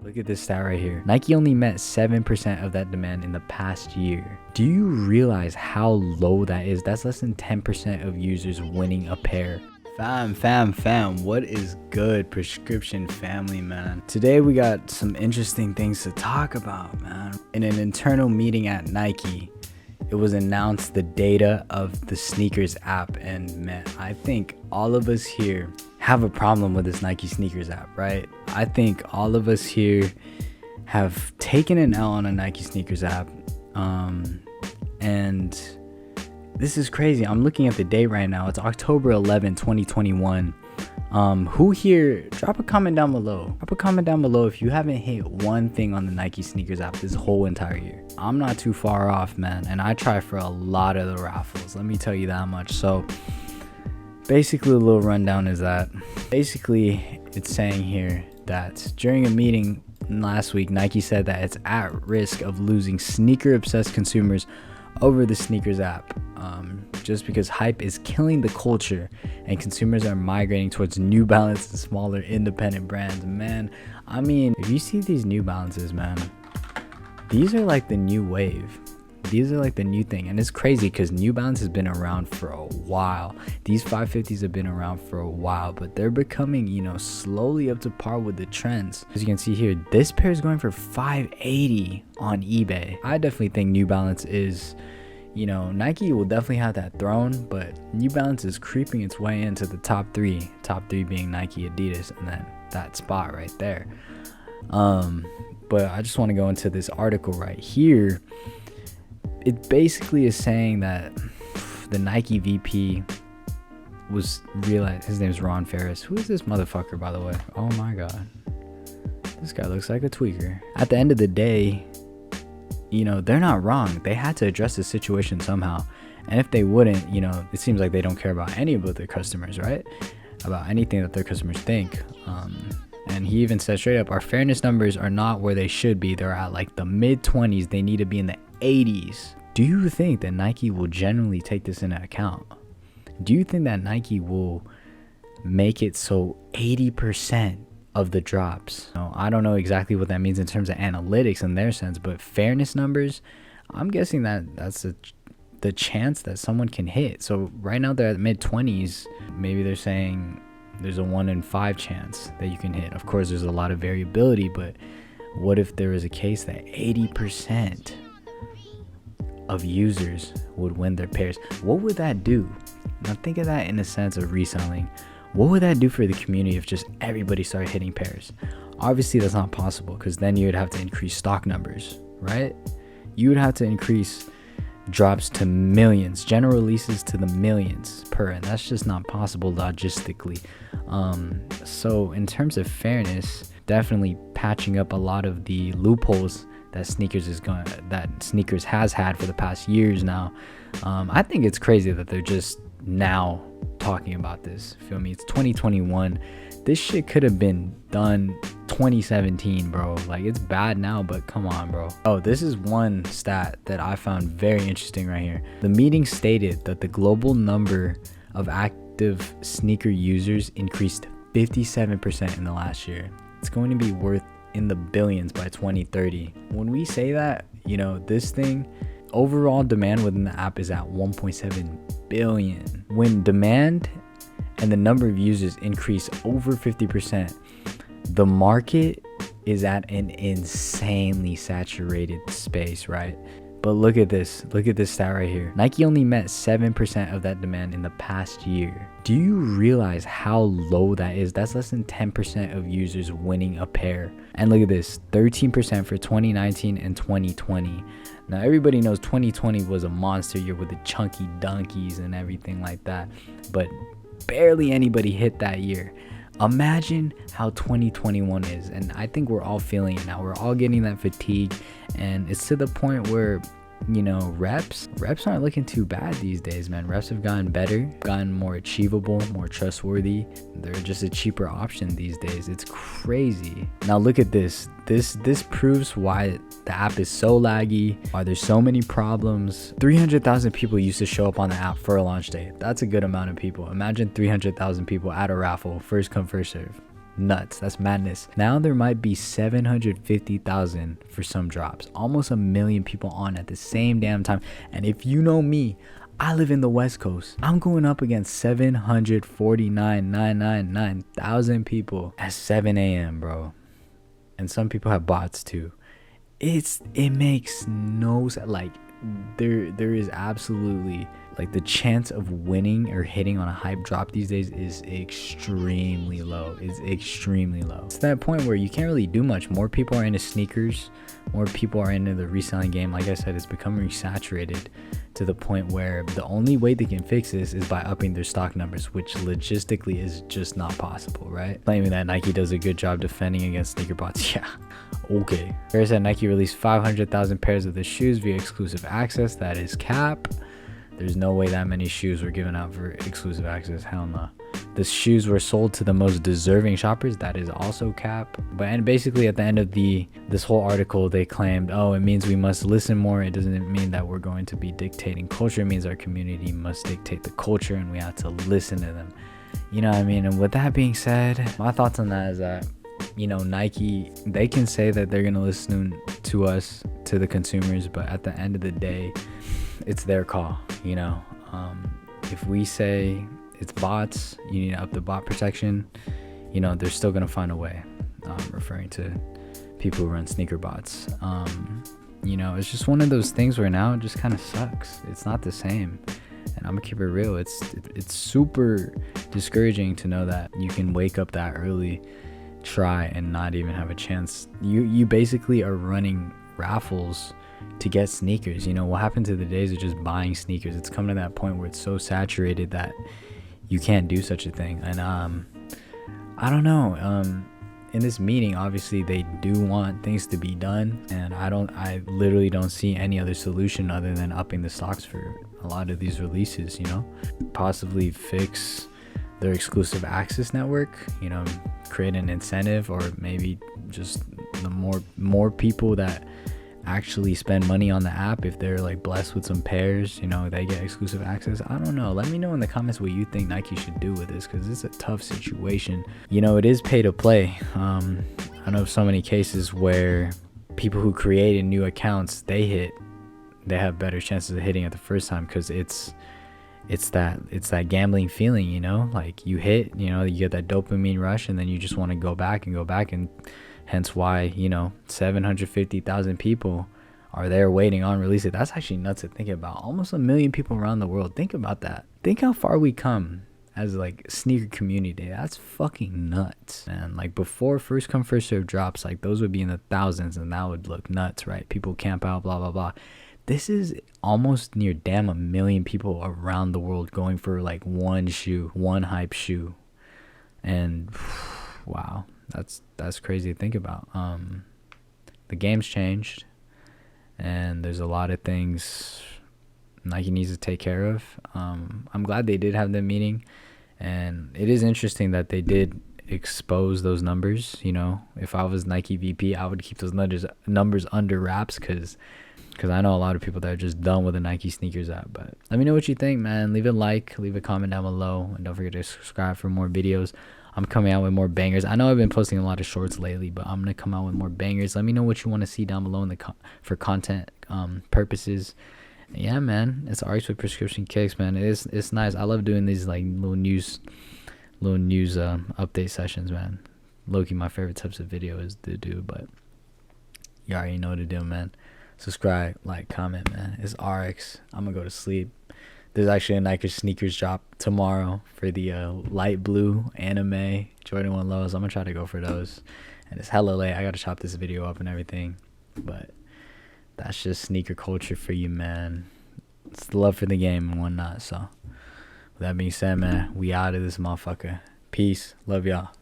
Look at this stat right here. Nike only met 7% of that demand in the past year. Do you realize how low that is? That's less than 10% of users winning a pair. Fam, what is good, prescription family, man? Today we got some interesting things to talk about, man. In an internal meeting at Nike, it was announced the data of the sneakers app, and man, I think all of us here have a problem with this Nike sneakers app, right? I think all of us here have taken an L on a Nike sneakers app, and this is crazy. I'm looking at the date right now. It's October 11, 2021. Who here, drop a comment down below. If you haven't hit one thing on the Nike sneakers app this whole entire year. I'm not too far off, man, and I try for a lot of the raffles, let me tell you that much. So basically, a little rundown is that basically it's saying here that during a meeting last week, Nike said that it's at risk of losing sneaker obsessed consumers over the sneakers app, just because hype is killing the culture and consumers are migrating towards New Balance and smaller independent brands. Man, I mean, if you see these New Balances, man, these are like the new wave. These are like the new thing, and it's crazy because New Balance has been around for a while. These 550s have been around for a while, but they're becoming, slowly up to par with the trends. As you can see here, this pair is going for $580 on eBay. I definitely think New Balance is, Nike will definitely have that throne, but New Balance is creeping its way into the top three being Nike, Adidas, and then that spot right there. But I just want to go into this article right here. It basically is saying that the Nike VP was realized. His name is Ron Ferris. Who is this motherfucker, by the way? Oh my god, this guy looks like a tweaker. At the end of the day, they're not wrong. They had to address the situation somehow, and if they wouldn't, it seems like they don't care about any of their customers, right? About anything that their customers think. And he even said straight up, our fairness numbers are not where they should be. They're at like the mid-20s. They need to be in the 80s. Do you think that Nike will generally take this into account? Do you think that Nike will make it so 80% of the drops? I don't know exactly what that means in terms of analytics in their sense, but fairness numbers, I'm guessing that's the chance that someone can hit. So right now they're at mid-20s. Maybe they're saying there's a 1 in 5 chance that you can hit. Of course, there's a lot of variability, but what if there is a case that 80% of users would win their pairs? What would that do? Now think of that in a sense of reselling. What would that do for the community if just everybody started hitting pairs? Obviously that's not possible, because then you would have to increase stock numbers, right? You would have to increase drops to millions, general releases to the millions per, and that's just not possible logistically. So in terms of fairness, definitely patching up a lot of the loopholes that sneakers has had for the past years now. I think it's crazy that they're just now talking about this. Feel me? It's 2021. This shit could have been done 2017, bro. Like, it's bad now, but come on, bro. Oh, this is one stat that I found very interesting right here. The meeting stated that the global number of active sneaker users increased 57% in the last year. It's going to be worth in the billions by 2030. When we say that, this thing, overall demand within the app is at 1.7 billion. When demand and the number of users increase over 50%, the market is at an insanely saturated space, right? But look at this stat right here. Nike only met 7% of that demand in the past year. Do you realize how low that is? That's less than 10% of users winning a pair. And look at this, 13% for 2019 and 2020. Now everybody knows 2020 was a monster year with the chunky donkeys and everything like that, but barely anybody hit that year. Imagine how 2021 is, and I think we're all feeling it now. We're all getting that fatigue, and it's to the point where reps aren't looking too bad these days, man. Reps have gotten better, gotten more achievable, more trustworthy. They're just a cheaper option these days. It's crazy. Now look at this proves why the app is so laggy, why there's so many problems. 300,000 people used to show up on the app for a launch day. That's a good amount of people. Imagine 300,000 people at a raffle, first come first serve. nuts. That's madness. Now there might be 750,000 for some drops, almost 1 million people on at the same damn time. And if you know me, I live in the West Coast. I'm going up against 749,999,000 people at 7 a.m., bro. And some people have bots too. It makes no sense. Like, there is absolutely, like, the chance of winning or hitting on a hype drop these days is extremely low. It's extremely low. It's that point where you can't really do much. More people are into sneakers. More people are into the reselling game. Like I said, it's becoming saturated to the point where the only way they can fix this is by upping their stock numbers, which logistically is just not possible, right? Claiming that Nike does a good job defending against sneaker bots. Yeah, okay. There's that Nike released 500,000 pairs of the shoes via exclusive access. That is cap. There's no way that many shoes were given out for exclusive access. Hell no. The shoes were sold to the most deserving shoppers. That is also cap. And basically at the end of this whole article, they claimed, oh, it means we must listen more. It doesn't mean that we're going to be dictating culture. It means our community must dictate the culture and we have to listen to them. You know what I mean? And with that being said, my thoughts on that is that, you know, Nike, they can say that they're going to listen to us, to the consumers, but at the end of the day, it's their call, you know. If we say it's bots, you need to up the bot protection, you know, they're still gonna find a way. Referring to people who run sneaker bots. You know, it's just one of those things where now it just kind of sucks. It's not the same, and I'm gonna keep it real. It's super discouraging to know that you can wake up that early, try, and not even have a chance. You basically are running raffles to get sneakers. You know, what happened to the days of just buying sneakers? It's come to that point where it's so saturated that you can't do such a thing. And I don't know, in this meeting, obviously they do want things to be done, and I literally don't see any other solution other than upping the stocks for a lot of these releases, you know. Possibly fix their exclusive access network, you know, create an incentive, or maybe just the more people that actually spend money on the app, if they're like blessed with some pairs, you know, they get exclusive access. I don't know. Let me know in the comments what you think Nike should do with this, because it's a tough situation. You know, it is pay to play. I know of so many cases where people who created new accounts, they have better chances of hitting it the first time, because it's that gambling feeling, you know, like you hit, you know, you get that dopamine rush, and then you just want to go back, and hence why, you know, 750,000 people are there waiting on release. That's actually nuts to think about. Almost 1 million people around the world. Think about that. Think how far we come as like sneaker community. That's fucking nuts. And like before first come first serve drops, like those would be in the thousands, and that would look nuts, right? People camp out, blah blah blah. This is almost near damn 1 million people around the world going for like one shoe, one hype shoe. And wow, that's crazy to think about. The game's changed, and there's a lot of things Nike needs to take care of. I'm glad they did have the meeting, and it is interesting that they did expose those numbers. You know, if I was Nike VP, I would keep those numbers under wraps, because I know a lot of people that are just done with the Nike sneakers app. But let me know what you think, man. Leave a like, leave a comment down below, and don't forget to subscribe for more videos. I'm coming out with more bangers. I know I've been posting a lot of shorts lately, but I'm gonna come out with more bangers. Let me know what you want to see down below for content purposes. Yeah, man, it's RX with prescription kicks, man. It's nice. I love doing these like little news update sessions, man. Low-key my favorite types of videos to do, but you already know what to do, man. Subscribe, like, comment, man. It's RX. I'm gonna go to sleep. There's actually a Nike sneakers drop tomorrow for the light blue anime Jordan 1 lows. I'm gonna try to go for those, and it's hella late. I gotta chop this video up and everything, but that's just sneaker culture for you, man. It's the love for the game and whatnot. So with that being said, man, we out of this motherfucker. Peace. Love y'all.